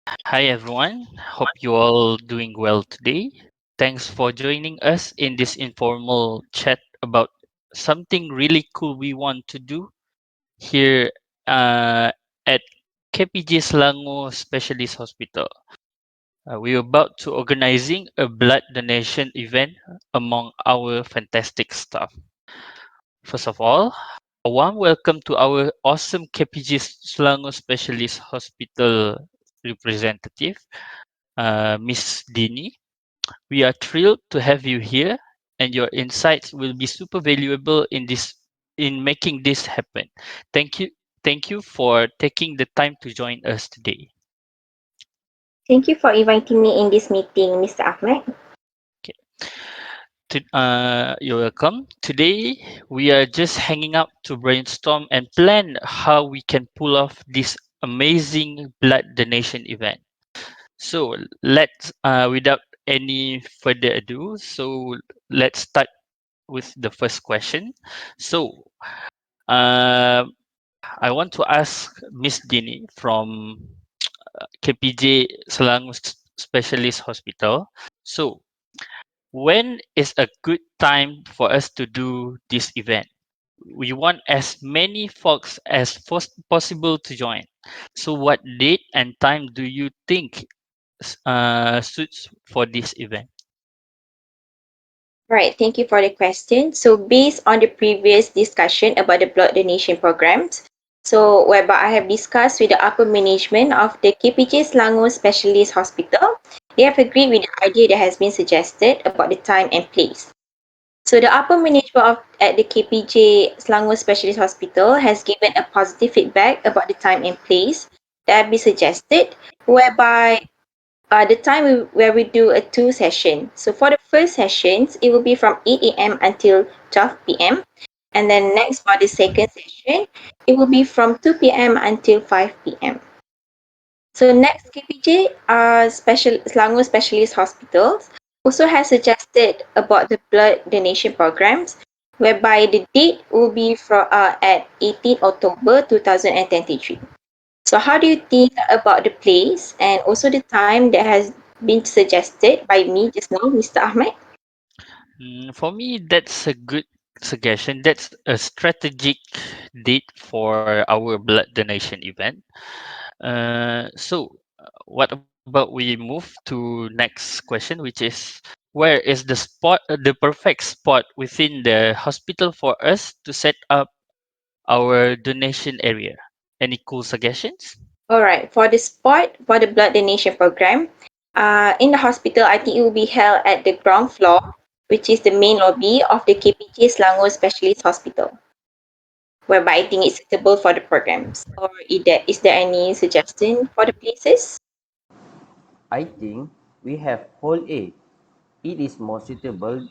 Hi everyone, hope you all doing well today. Thanks for joining us in this informal chat about something really cool we want to do here at KPG Selangor Specialist Hospital. We're about to organizing a blood donation event among our fantastic staff. First of all, a warm welcome to our awesome KPG Selangor Specialist Hospital representative, Miss Dini. We are thrilled to have you here, and your insights will be super valuable in making this happen. Thank you, thank you for taking the time to join us today. Thank you for inviting me in this meeting, Mr. Ahmed. Okay. You're welcome. Today we are just hanging out to brainstorm and plan how we can pull off this amazing blood donation event. So let's, without any further ado, let's start with the first question. So, uh, I want to ask Miss Dini from KPJ Selangor Specialist Hospital. So, when is a good time for us to do this event? We want as many folks as possible to join. So, what date and time do you think suits for this event? Right, thank you for the question. So, based on the previous discussion about the blood donation programs, whereby I have discussed with the upper management of the KPJ Selangor Specialist Hospital, they have agreed with the idea that has been suggested about the time and place. So, the upper management at the KPJ Selangor Specialist Hospital has given a positive feedback about the time and place that have been suggested, whereby the time where we do a two session. So for the first sessions, it will be from 8 a.m. until 12 p.m. And then next for the second session, it will be from 2 p.m. until 5 p.m. So next KPJ, Selangor Specialist Hospitals also has suggested about the blood donation programs, whereby the date will be at 18 October 2023. So how do you think about the place and also the time that has been suggested by me just now, Mr. Ahmed? For me, that's a good suggestion. That's a strategic date for our blood donation event. What about we move to next question, which is where is the perfect spot within the hospital for us to set up our donation area? Any cool suggestions? All right, for the spot for the blood donation program, in the hospital, I think it will be held at the ground floor, which is the main lobby of the KPJ Selangor Specialist Hospital, whereby I think it's suitable for the programs. Or is there any suggestion for the places? I think we have Hall A. It is more suitable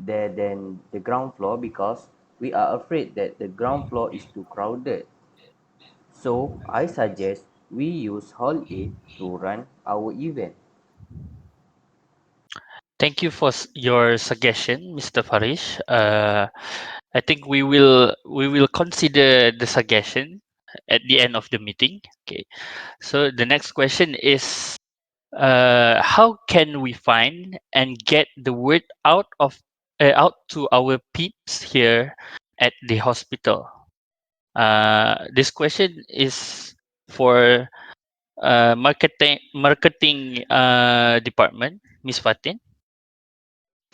there than the ground floor because we are afraid that the ground floor is too crowded. So I suggest we use Hall A to run our event. Thank you for your suggestion, Mr. Farish. I think we will consider the suggestion at the end of the meeting. Okay. So the next question is, how can we find and get the word out to our peeps here at the hospital? This question is for marketing department, Miss Fatin.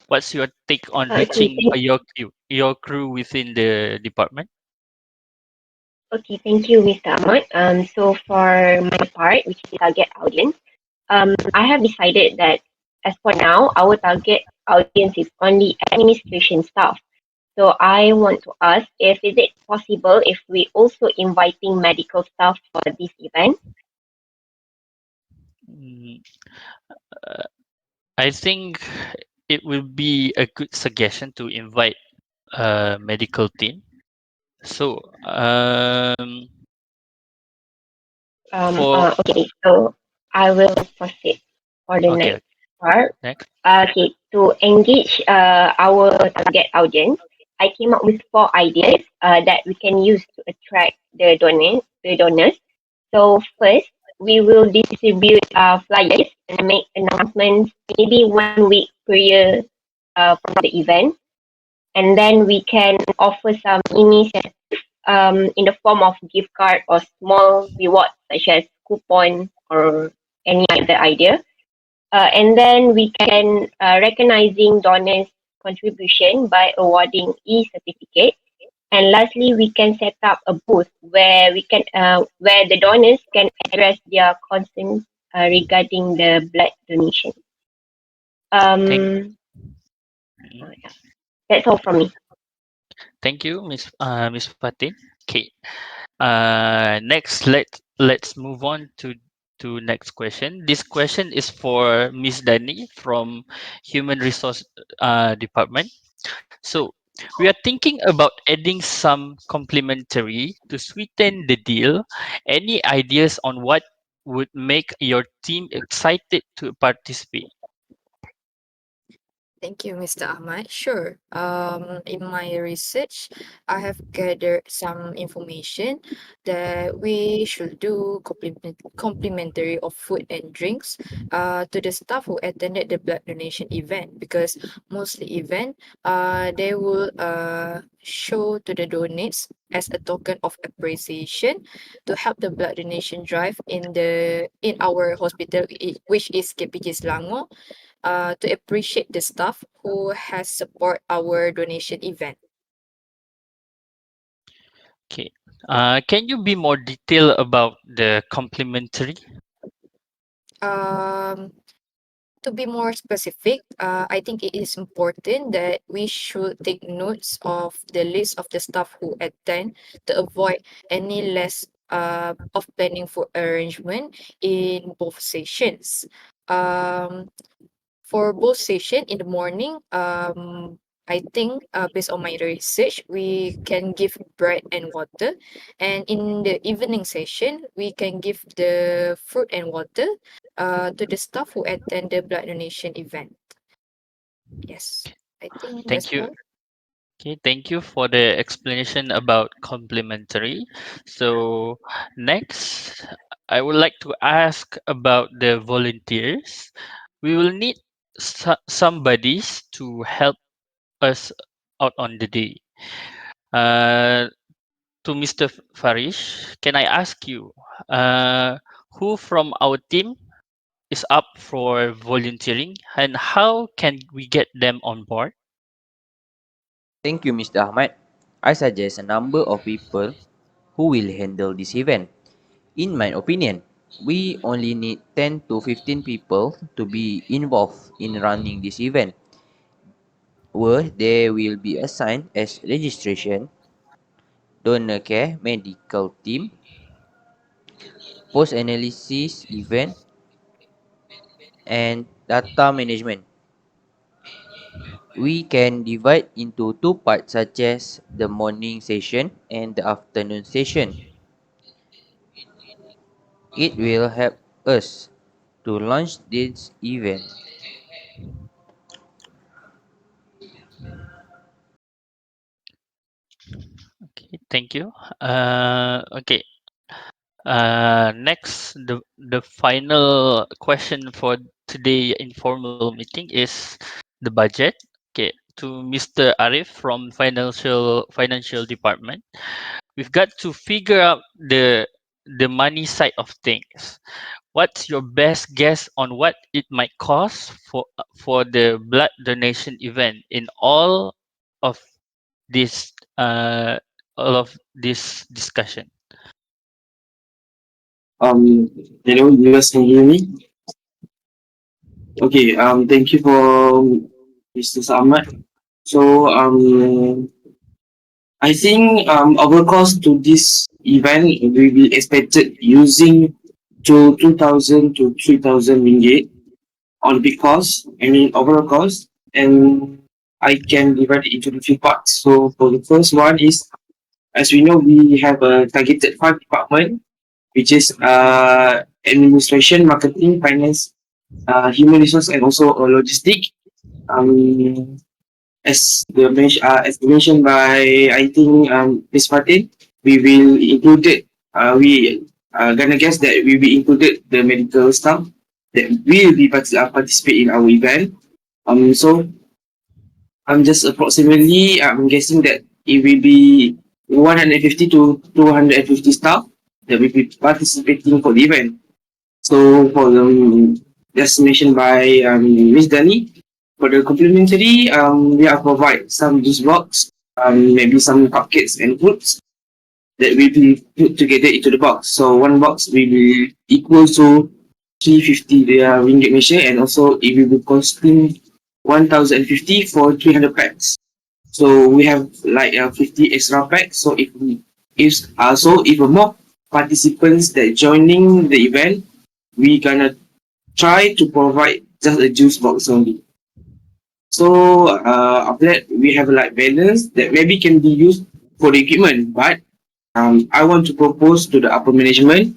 What's your take on Okay, reaching your crew within the department? thank you, Mr. Ahmad. So for my part, which is target audience, I have decided that as for now, our target audience is only administration staff. So I want to ask if is it possible if we also inviting medical staff for this event? Mm, uh, I think it will be a good suggestion to invite a medical team. So, for Okay, so I will proceed for the okay, next part. next. Okay, to engage our target audience, I came up with four ideas that we can use to attract the donors. So first, we will distribute flyers and make announcements maybe 1 week per year from the event. And then we can offer some initiatives in the form of gift card or small rewards such as coupon or any other idea. And then we can recognizing donors' contribution by awarding e-certificate. And lastly, we can set up a booth where we can where the donors can address their concerns regarding the blood donation. Thank, Um, mm, yeah, that's all from me. thank you, Miss Fatin. Okay. Next, let's move on to next question. This question is for Miss Dani from Human Resource Department. So we are thinking about adding some complementary to sweeten the deal. Any ideas on what would make your team excited to participate? Thank you, Mr. Ahmad. Sure. In my research, I have gathered some information that we should do complimentary of food and drinks to the staff who attended the blood donation event, because mostly event they will show to the donates as a token of appreciation to help the blood donation drive in our hospital, which is KPJ Selangor, to appreciate the staff who has support our donation event. Okay. Can you be more detailed about the complimentary? Um, to be more specific, I think it is important that we should take notes of the list of the staff who attend to avoid any less of planning for arrangement in both sessions. Um, for both session in the morning, I think based on my research, we can give bread and water, and in the evening session, we can give the fruit and water to the staff who attend the blood donation event. Yes, I think that's Thank you. all. Okay, thank you for the explanation about complementary. So next, I would like to ask about the volunteers. We will need somebodies to help us out on the day. Uh, to Mr. Farish, can I ask you, who from our team is up for volunteering and how can we get them on board? Thank you, Mr. Ahmad. I suggest a number of people who will handle this event. In my opinion, we only need 10 to 15 people to be involved in running this event, where they will be assigned as registration, donor care, medical team, post-analysis event, and data management. We can divide into two parts such as the morning session and the afternoon session. It will help us to launch this event. Okay, thank you. Okay. Next, the final question for today informal meeting is the budget. Okay, to Mr. Arif from financial department, we've got to figure out the money side of things. What's your best guess on what it might cost for the blood donation event in of this all of this discussion? Hello, you guys can hear me? Okay, thank you for Mr. Ahmad. So, I think our cost to this event will be expected using to 2,000 to 3,000 ringgit on big cost, I mean overall cost, and I can divide it into the few parts. So for the first one is, as we know, we have a targeted 5 department, which is administration, marketing, finance, human resource, and also logistic. Um, as mentioned by I think Ms. Fatin, we will include it. We gonna guess that we will included the medical staff that will be participate in our event. So I'm just approximately I'm guessing that it will be 150 to 250 staff that will be participating for the event. So for the just mentioned by Miss Dani, for the complimentary, we are provide some juice box, maybe some cupcakes and fruits that will be put together into the box. So one box will be equal to 350 ringgit Malaysia, and also it will be costing 1050 for 300 packs. So we have like 50 extra packs. So if more participants that joining the event, we gonna try to provide just a juice box only. So after that we have like balance that maybe can be used for the equipment, but I want to propose to the upper management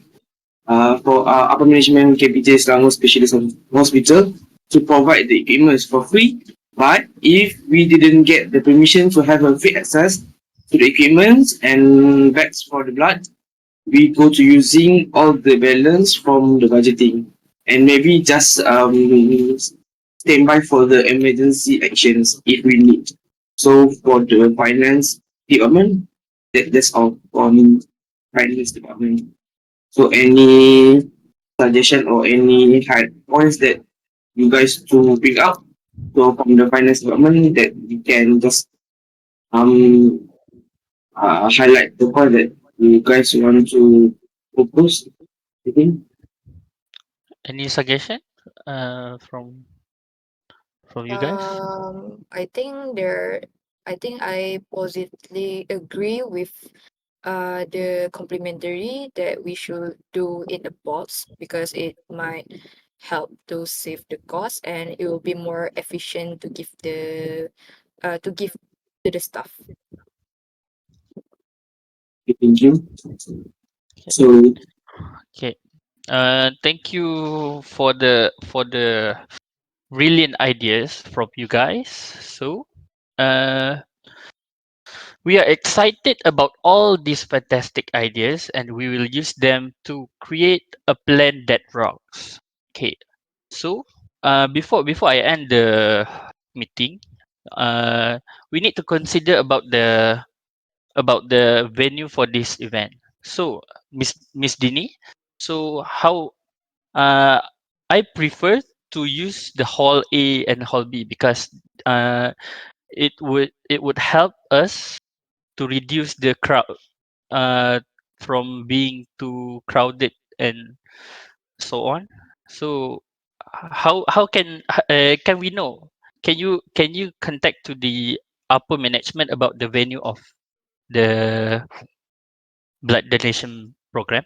for upper management KPJ Selangor Specialist Hospital to provide the equipment for free. But if we didn't get the permission to have a free access to the equipment and bags for the blood, we go to using all the balance from the budgeting and maybe just stand by for the emergency actions if we need. So for the finance department, that's all for me, finance department. So any suggestion or any hard points that you guys to pick up, so from the finance department that we can just um highlight the point that you guys want to propose. I think Any suggestion from you guys? I think I positively agree with the complimentary that we should do in the box because it might help to save the cost and it will be more efficient to give to the staff. thank you. Okay. So Okay. Thank you for the brilliant ideas from you guys. So, uh, we are excited about all these fantastic ideas, and we will use them to create a plan that rocks. Okay. So, before I end the meeting, we need to consider about the venue for this event. So, Miss Dini, so how uh, I prefer to use the hall A and hall B because uh, it would help us to reduce the crowd uh, from being too crowded and so on. So how can we know? Can you contact to the upper management about the venue of the blood donation program?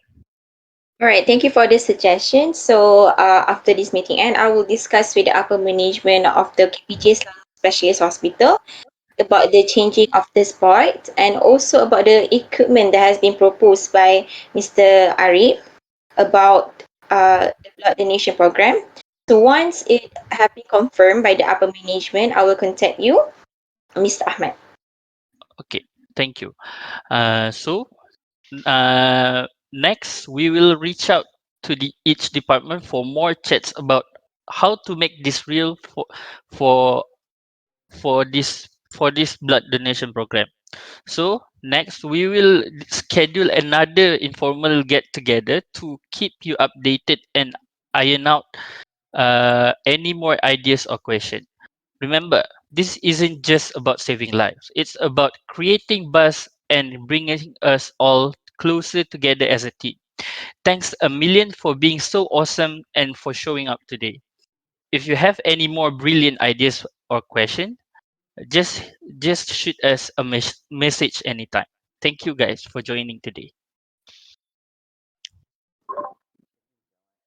All right, thank you for the suggestion. So after this meeting end, I will discuss with the upper management of the KPJ Specialist Hospital about the changing of the spot and also about the equipment that has been proposed by Mr. Arif about the blood donation program. So once it has been confirmed by the upper management, I will contact you, Mr. Ahmad. Okay, thank you. So next, we will reach out to the each department for more chats about how to make this real for for this blood donation program. So next, we will schedule another informal get together to keep you updated and iron out any more ideas or questions. Remember, this isn't just about saving lives. It's about creating buzz and bringing us all closer together as a team. Thanks a million for being so awesome and for showing up today. If you have any more brilliant ideas or questions, just just shoot us a message anytime. Thank you guys for joining today.